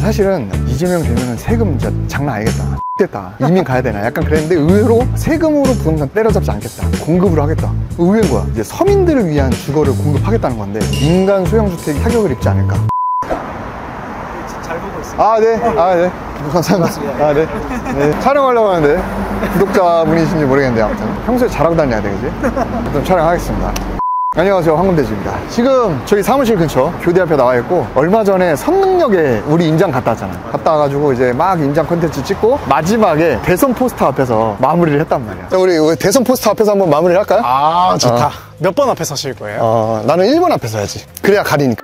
사실은 이재명 되면은 세금 진짜 장난 아니겠다. 됐다. 이민 가야 되나? 약간 그랬는데 의외로 세금으로 부동산 때려잡지 않겠다. 공급으로 하겠다. 의외인 거야. 이제 서민들을 위한 주거를 공급하겠다는 건데 민간 소형주택이 타격을 입지 않을까. 잘 보고 있어요. 아, 네. 아, 네. 감사합니다. 아, 네. 네. 촬영하려고 하는데 구독자분이신지 모르겠는데 아무튼 평소에 잘하고 다녀야 돼, 그지? 좀 촬영하겠습니다. 안녕하세요, 황금돼지입니다. 지금 저희 사무실 근처 교대 앞에 나와 있고, 얼마 전에 선릉역에 우리 임장 갔다 왔잖아. 갔다 와가지고 이제 막 임장 콘텐츠 찍고 마지막에 대선 포스터 앞에서 마무리를 했단 말이야. 자, 우리 대선 포스터 앞에서 한번 마무리를 할까요? 아, 좋다. 몇 번 앞에 서실 거예요? 나는 1번 앞에 서야지. 그래야 가리니까.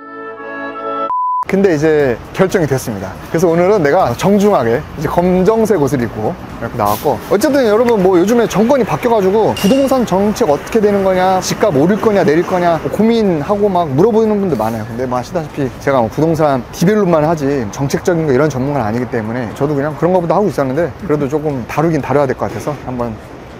근데 이제 결정이 됐습니다. 그래서 오늘은 내가 정중하게 이제 검정색 옷을 입고 이렇게 나왔고, 어쨌든 여러분 뭐 요즘에 정권이 바뀌어가지고 부동산 정책 어떻게 되는 거냐, 집값 오를 거냐 내릴 거냐 고민하고 막 물어보는 분들 많아요. 근데 뭐 아시다시피 제가 뭐 부동산 디벨롭만 하지 정책적인 거 이런 전문가는 아니기 때문에 저도 그냥 그런 거보다 하고 있었는데, 그래도 조금 다루긴 다뤄야 될 것 같아서 한번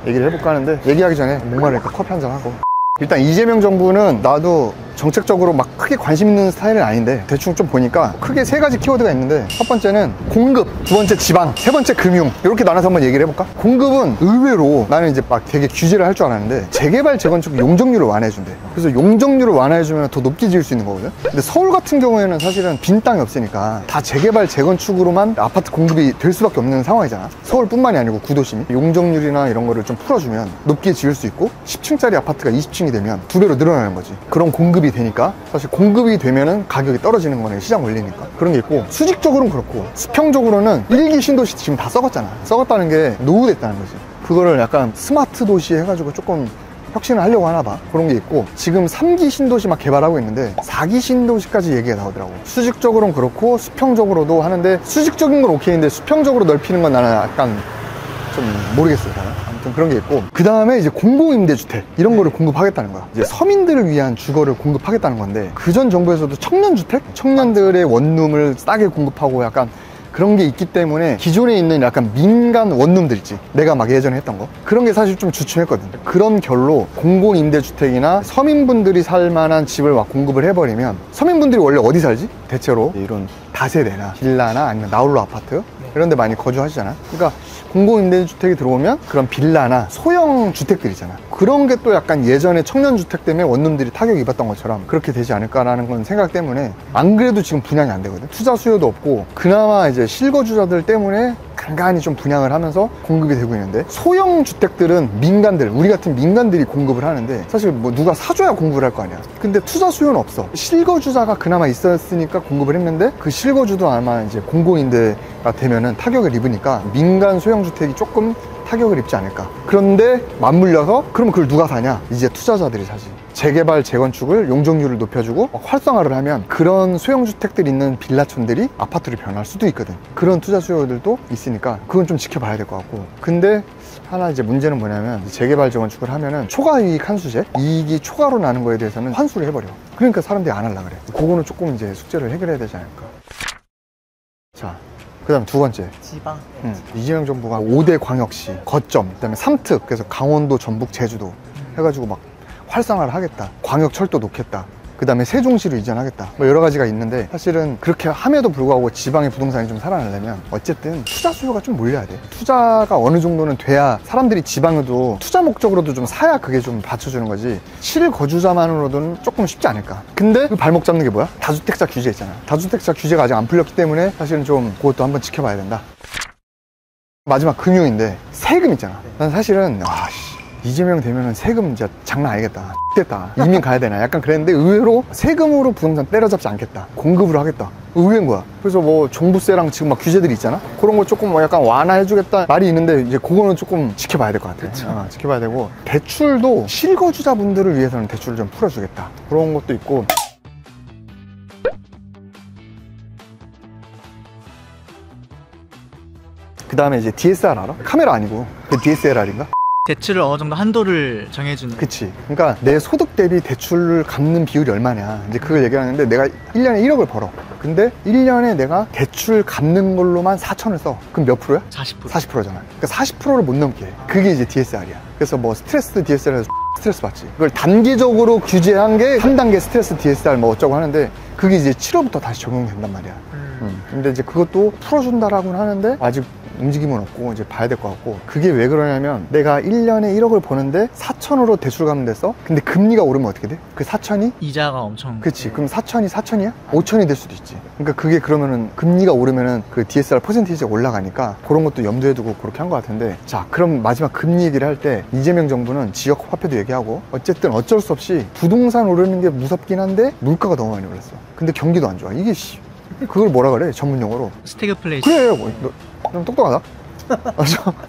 얘기를 해볼까 하는데, 얘기하기 전에 목마르니까 커피 한잔 하고. 일단 이재명 정부는 나도 정책적으로 막 크게 관심 있는 스타일은 아닌데, 대충 좀 보니까 크게 세 가지 키워드가 있는데, 첫 번째는 공급, 두 번째 지방, 세 번째 금융, 이렇게 나눠서 한번 얘기를 해볼까? 공급은 의외로 나는 이제 막 되게 규제를 할 줄 알았는데 재개발 재건축 용적률을 완화해준대. 그래서 용적률을 완화해주면 더 높게 지을 수 있는 거거든. 근데 서울 같은 경우에는 사실은 빈 땅이 없으니까 다 재개발 재건축으로만 아파트 공급이 될 수밖에 없는 상황이잖아. 서울뿐만이 아니고 구도심이. 용적률이나 이런 거를 좀 풀어주면 높게 지을 수 있고, 10층짜리 아파트가 20층이 되면 2배로 늘어나는 거지. 그런 공급이 되니까, 사실 공급이 되면은 가격이 떨어지는 거네, 시장 원리니까. 그런 게 있고, 수직적으로는 그렇고 수평적으로는 1기 신도시 지금 다 썩었잖아. 썩었다는 게 노후됐다는 거지. 그거를 약간 스마트 도시 해가지고 조금 혁신을 하려고 하나 봐. 그런 게 있고, 지금 3기 신도시 막 개발하고 있는데 4기 신도시까지 얘기가 나오더라고. 수직적으로는 그렇고 수평적으로도 하는데, 수직적인 건 오케이인데 수평적으로 넓히는 건 나는 약간 좀 모르겠어요. 아무튼 그런 게 있고, 그 다음에 이제 공공임대주택 이런 거를 공급하겠다는 거야. 이제 서민들을 위한 주거를 공급하겠다는 건데, 그전 정부에서도 청년주택? 청년들의 원룸을 싸게 공급하고 약간 그런 게 있기 때문에 기존에 있는 약간 민간 원룸들 있지, 내가 막 예전에 했던 거, 그런 게 사실 좀 주춤했거든. 그런 결로 공공임대주택이나 서민분들이 살 만한 집을 막 공급을 해버리면, 서민분들이 원래 어디 살지? 대체로 이런 다세대나 빌라나 아니면 나홀로 아파트 이런 데 많이 거주하시잖아. 그러니까 공공임대주택이 들어오면 그런 빌라나 소형 주택들 있잖아. 그런 게 또 약간 예전에 청년주택 때문에 원룸들이 타격을 입었던 것처럼 그렇게 되지 않을까라는 건 생각 때문에, 안 그래도 지금 분양이 안 되거든. 투자 수요도 없고, 그나마 이제 실거주자들 때문에 간간히 좀 분양을 하면서 공급이 되고 있는데, 소형 주택들은 민간들, 우리 같은 민간들이 공급을 하는데, 사실 뭐 누가 사줘야 공급을 할 거 아니야. 근데 투자 수요는 없어. 실거주자가 그나마 있었으니까 공급을 했는데, 그 실거주도 아마 이제 공공임대가 되면은 타격을 입으니까 민간 소형 주택이 조금 타격을 입지 않을까. 그런데 맞물려서 그럼 그걸 누가 사냐? 이제 투자자들이 사지. 재개발 재건축을 용적률을 높여주고 활성화를 하면 그런 소형주택들 있는 빌라촌들이 아파트로 변할 수도 있거든. 그런 투자 수요들도 있으니까 그건 좀 지켜봐야 될 것 같고. 근데 하나 이제 문제는 뭐냐면, 재개발 재건축을 하면은 초과이익 환수제, 이익이 초과로 나는 거에 대해서는 환수를 해버려. 그러니까 사람들이 안 하려고 그래. 그거는 조금 이제 숙제를 해결해야 되지 않을까. 자, 그 다음 두 번째, 지방. 이재명 정부가 5대 광역시 거점, 그 다음에 3특, 그래서 강원도, 전북, 제주도 해가지고 막 활성화를 하겠다, 광역철도 놓겠다, 그 다음에 세종시로 이전하겠다, 뭐 여러 가지가 있는데, 사실은 그렇게 함에도 불구하고 지방의 부동산이 좀 살아나려면 어쨌든 투자 수요가 좀 몰려야 돼. 투자가 어느 정도는 돼야 사람들이 지방에도 투자 목적으로도 좀 사야 그게 좀 받쳐주는 거지, 실거주자만으로는 조금 쉽지 않을까. 근데 그 발목 잡는 게 뭐야? 다주택자 규제 있잖아. 다주택자 규제가 아직 안 풀렸기 때문에 사실은 좀 그것도 한번 지켜봐야 된다. 마지막 금융인데, 세금 있잖아. 난 사실은 이재명 되면은 세금 진짜 장난 아니겠다. 됐다. 이민 가야 되나? 약간 그랬는데 의외로 세금으로 부동산 때려잡지 않겠다. 공급으로 하겠다. 의외인 거야. 그래서 뭐 종부세랑 지금 막 규제들이 있잖아. 그런 거 조금 뭐 약간 완화해주겠다 말이 있는데, 이제 그거는 조금 지켜봐야 될 것 같아. 지켜봐야 되고, 대출도 실거주자분들을 위해서는 대출을 좀 풀어주겠다. 그런 것도 있고. 그 다음에 이제 DSR 알아? 카메라 아니고 그 DSLR인가? 대출을 어느 정도 한도를 정해주는. 그치. 그러니까 내 소득 대비 대출을 갚는 비율이 얼마냐, 이제 그걸 얘기하는데, 내가 1년에 1억을 벌어. 근데 1년에 내가 대출 갚는 걸로만 4천을 써. 그럼 몇 프로야? 40%. 40%잖아. 그러니까 40%를 못 넘게 해. 그게 이제 DSR이야. 그래서 뭐 스트레스 DSR에서 스트레스 받지. 그걸 단기적으로 규제한 게 3단계 스트레스 DSR 뭐 어쩌고 하는데 그게 이제 7월부터 다시 적용된단 말이야. 근데 이제 그것도 풀어준다라고는 하는데 아직 움직임은 없고 이제 봐야 될 것 같고, 그게 왜 그러냐면 내가 1년에 1억을 버는데 4천으로 대출 가면 됐어? 근데 금리가 오르면 어떻게 돼? 그 4천이? 이자가 엄청. 그치. 그럼 4천이 4천이야? 5천이 될 수도 있지. 그러니까 그게 그러면은 금리가 오르면은 그 DSR 퍼센티지가 올라가니까 그런 것도 염두에 두고 그렇게 한 것 같은데, 자 그럼 마지막 금리 얘기를 할 때 이재명 정부는 지역 화폐도 얘기하고 어쨌든 어쩔 수 없이 부동산 오르는 게 무섭긴 한데 물가가 너무 많이 올랐어. 근데 경기도 안 좋아. 이게 그걸 뭐라 그래 전문 용어로? 스태그플레이션. 그래. 뭐, 너 좀 똑똑하다.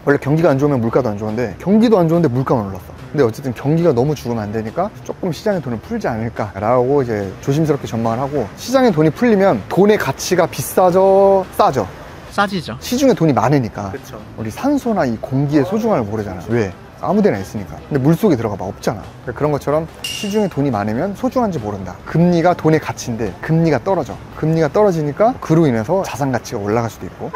원래 경기가 안 좋으면 물가도 안 좋은데 경기도 안 좋은데 물가만 올랐어. 근데 어쨌든 경기가 너무 죽으면 안 되니까 조금 시장에 돈을 풀지 않을까라고 이제 조심스럽게 전망을 하고, 시장에 돈이 풀리면 돈의 가치가 비싸져 싸져? 싸지죠. 시중에 돈이 많으니까. 그쵸. 우리 산소나 이 공기의 소중함을 모르잖아. 왜? 아무 데나 있으니까. 근데 물속에 들어가 봐 없잖아. 그런 것처럼 시중에 돈이 많으면 소중한지 모른다. 금리가 돈의 가치인데 금리가 떨어져. 금리가 떨어지니까 그로 인해서 자산 가치가 올라갈 수도 있고.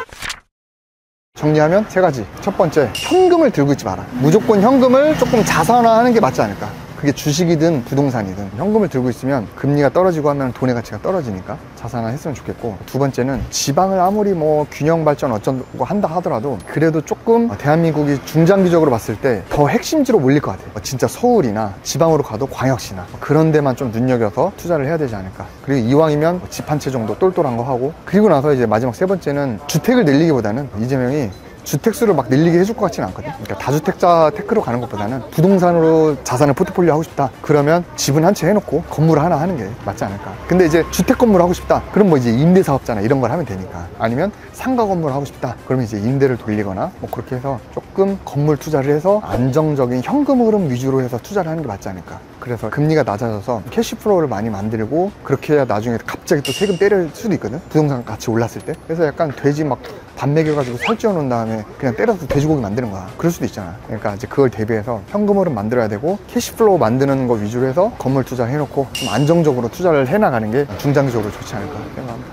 정리하면 세 가지. 첫 번째, 현금을 들고 있지 마라. 무조건 현금을 조금 자산화하는 게 맞지 않을까. 그게 주식이든 부동산이든 현금을 들고 있으면 금리가 떨어지고 하면 돈의 가치가 떨어지니까 자산화 했으면 좋겠고, 두 번째는 지방을 아무리 뭐 균형 발전 어쩌고 한다 하더라도 그래도 조금 대한민국이 중장기적으로 봤을 때 더 핵심지로 몰릴 것 같아요. 진짜 서울이나 지방으로 가도 광역시나 그런 데만 좀 눈여겨서 투자를 해야 되지 않을까. 그리고 이왕이면 집 한 채 정도 똘똘한 거 하고, 그리고 나서 이제 마지막 세 번째는 주택을 늘리기보다는 이재명이 주택수를 막 늘리게 해줄 것 같지는 않거든. 그러니까 다주택자 테크로 가는 것보다는 부동산으로 자산을 포트폴리오 하고 싶다 그러면 집은 한 채 해놓고 건물 하나 하는 게 맞지 않을까. 근데 이제 주택 건물 하고 싶다 그럼 뭐 이제 임대사업자나 이런 걸 하면 되니까, 아니면 상가 건물 하고 싶다 그러면 이제 임대를 돌리거나 뭐 그렇게 해서 조금 건물 투자를 해서 안정적인 현금 흐름 위주로 해서 투자를 하는 게 맞지 않을까. 그래서 금리가 낮아져서 캐시플로우를 많이 만들고, 그렇게 해야 나중에 갑자기 또 세금 때릴 수도 있거든, 부동산 가치 올랐을 때. 그래서 약간 돼지 막 밥 먹여가지고 살찌워 놓은 다음에 그냥 때려서 돼지고기 만드는 거야. 그럴 수도 있잖아. 그러니까 이제 그걸 대비해서 현금 흐름 만들어야 되고, 캐시플로우 만드는 거 위주로 해서 건물 투자 해놓고 좀 안정적으로 투자를 해나가는 게 중장기적으로 좋지 않을까 생각합니다.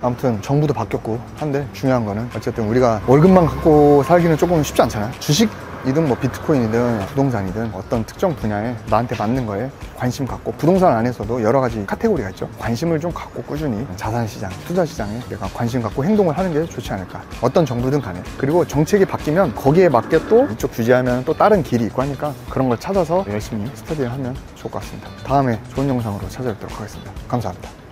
아무튼 정부도 바뀌었고 한데 중요한 거는 어쨌든 우리가 월급만 갖고 살기는 조금 쉽지 않잖아. 주식이든 뭐 비트코인이든 부동산이든 어떤 특정 분야에 나한테 맞는 거에 관심 갖고, 부동산 안에서도 여러 가지 카테고리가 있죠. 관심을 좀 갖고 꾸준히 자산시장, 투자시장에 내가 관심 갖고 행동을 하는 게 좋지 않을까. 어떤 정부든 간에. 그리고 정책이 바뀌면 거기에 맞게 또 이쪽 규제하면 또 다른 길이 있고 하니까 그런 걸 찾아서 열심히 스터디를 하면 좋을 것 같습니다. 다음에 좋은 영상으로 찾아뵙도록 하겠습니다. 감사합니다.